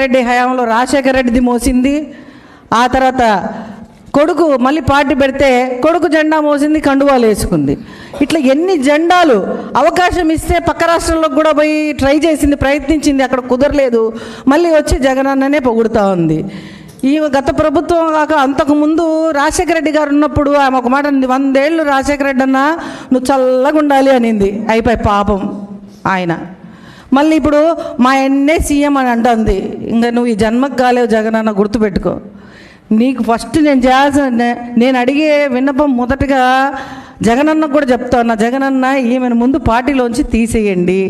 రెడ్డి హయాంలో రాజశేఖర రెడ్డిది మోసింది. ఆ తర్వాత కొడుకు మళ్ళీ పార్టీ పెడితే కొడుకు జెండా మోసింది, కండువాలు వేసుకుంది. ఇట్లా ఎన్ని జెండాలు అవకాశం ఇస్తే పక్క రాష్ట్రంలోకి కూడా పోయి ట్రై చేసింది, ప్రయత్నించింది, అక్కడ కుదరలేదు, మళ్ళీ వచ్చి జగనన్ననే పొగుడుతూ ఉంది. ఈ గత ప్రభుత్వం కాక అంతకుముందు రాజశేఖర రెడ్డి గారు ఉన్నప్పుడు ఆమె ఒక మాట అనింది, 100 ఏళ్ళు రాజశేఖర రెడ్డి అన్న నువ్వు చల్లగా ఉండాలి అనింది. అయిపోయి పాపం ఆయన. మళ్ళీ ఇప్పుడు మా ఎన్నే సీఎం అని అంటుంది. ఇంకా నువ్వు ఈ జన్మకు కాలేవు జగనన్న, గుర్తుపెట్టుకో. నీకు ఫస్ట్ నేను అడిగే విన్నపం మొదటగా జగనన్నకు కూడా చెప్తాను, జగనన్న ఈమెను ముందు పార్టీలోంచి తీసేయండి,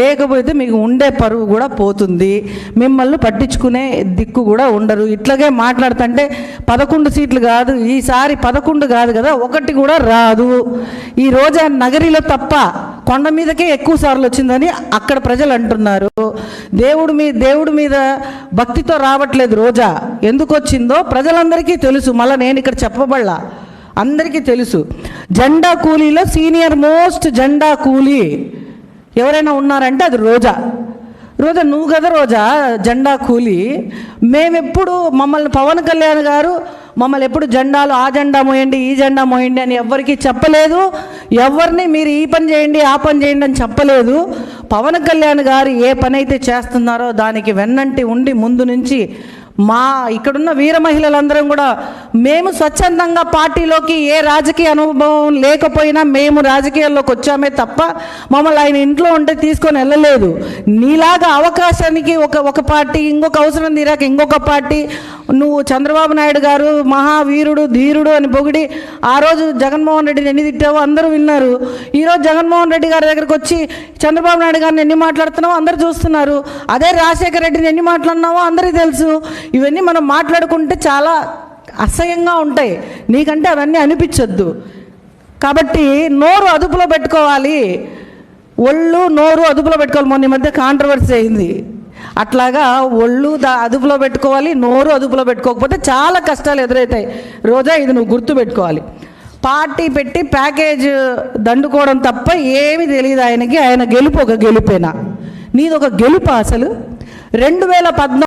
లేకపోతే మీకు ఉండే పరువు కూడా పోతుంది, మిమ్మల్ని పట్టించుకునే దిక్కు కూడా ఉండరు. ఇట్లాగే మాట్లాడుతుంటే 11 సీట్లు కాదు, ఈసారి 11 కాదు కదా, 1 కూడా రాదు. ఈ రోజా నగరిలో తప్ప కొండ మీదకే ఎక్కువ సార్లు వచ్చిందని అక్కడ ప్రజలు అంటున్నారు. దేవుడి మీద భక్తితో రావట్లేదు రోజా. ఎందుకు వచ్చిందో ప్రజలందరికీ తెలుసు, మళ్ళీ నేను ఇక్కడ చెప్పబడలా, అందరికీ తెలుసు. జెండా కూలీలో సీనియర్ మోస్ట్ జెండా కూలీ ఎవరైనా ఉన్నారంటే అది రోజా. నువ్వు కదా రోజా జెండా కూలీ. మేమెప్పుడు మమ్మల్ని పవన్ కళ్యాణ్ గారు మమ్మల్ని ఎప్పుడు జెండాలు ఆ జెండా మోయండి ఈ జెండా మోయండి అని ఎవ్వరికీ చెప్పలేదు. ఎవరిని మీరు ఈ పని చేయండి ఆ పని చేయండి అని చెప్పలేదు. పవన్ కళ్యాణ్ గారు ఏ పని అయితే చేస్తున్నారో దానికి వెన్నంటి ఉండి ముందు నుంచి మా ఇక్కడున్న వీర మహిళలందరం కూడా మేము స్వచ్ఛందంగా పార్టీలోకి ఏ రాజకీయ అనుభవం లేకపోయినా మేము రాజకీయాల్లోకి వచ్చామే తప్ప మమ్మల్ని ఆయన ఇంట్లో ఉంటే తీసుకొని వెళ్ళలేదు. నీలాగా అవకాశానికి ఒక పార్టీ, ఇంకొక అవసరం తీరాక ఇంకొక పార్టీ, నువ్వు చంద్రబాబు నాయుడు గారు మహావీరుడు ధీరుడు అని పొగిడి ఆ రోజు జగన్మోహన్ రెడ్డిని ఎన్ని తిట్టావో అందరూ విన్నారు. ఈరోజు జగన్మోహన్ రెడ్డి గారి దగ్గరికి వచ్చి చంద్రబాబు నాయుడు గారిని ఎన్ని మాట్లాడుతున్నావో అందరూ చూస్తున్నారు. అదే రాజశేఖర రెడ్డిని ఎన్ని మాట్లాడినావో అందరికీ తెలుసు. ఇవన్నీ మనం మాట్లాడుకుంటే చాలా అసహ్యంగా ఉంటాయి, నీకంటే అవన్నీ అనిపించొద్దు. కాబట్టి నోరు అదుపులో పెట్టుకోవాలి, ఒళ్ళు నోరు అదుపులో పెట్టుకోవాలి. మొన్న ఈ మధ్య కాంట్రవర్సీ అయింది. అట్లాగా ఒళ్ళు అదుపులో పెట్టుకోవాలి, నోరు అదుపులో పెట్టుకోకపోతే చాలా కష్టాలు ఎదురవుతాయి. రోజా ఇది నువ్వు గుర్తుపెట్టుకోవాలి. పార్టీ పెట్టి ప్యాకేజ్ దండుకోవడం తప్ప ఏమీ తెలియదు ఆయనకి. ఆయన గెలుపు ఒక గెలుపేనా? నీది ఒక గెలుపా? అసలు 2014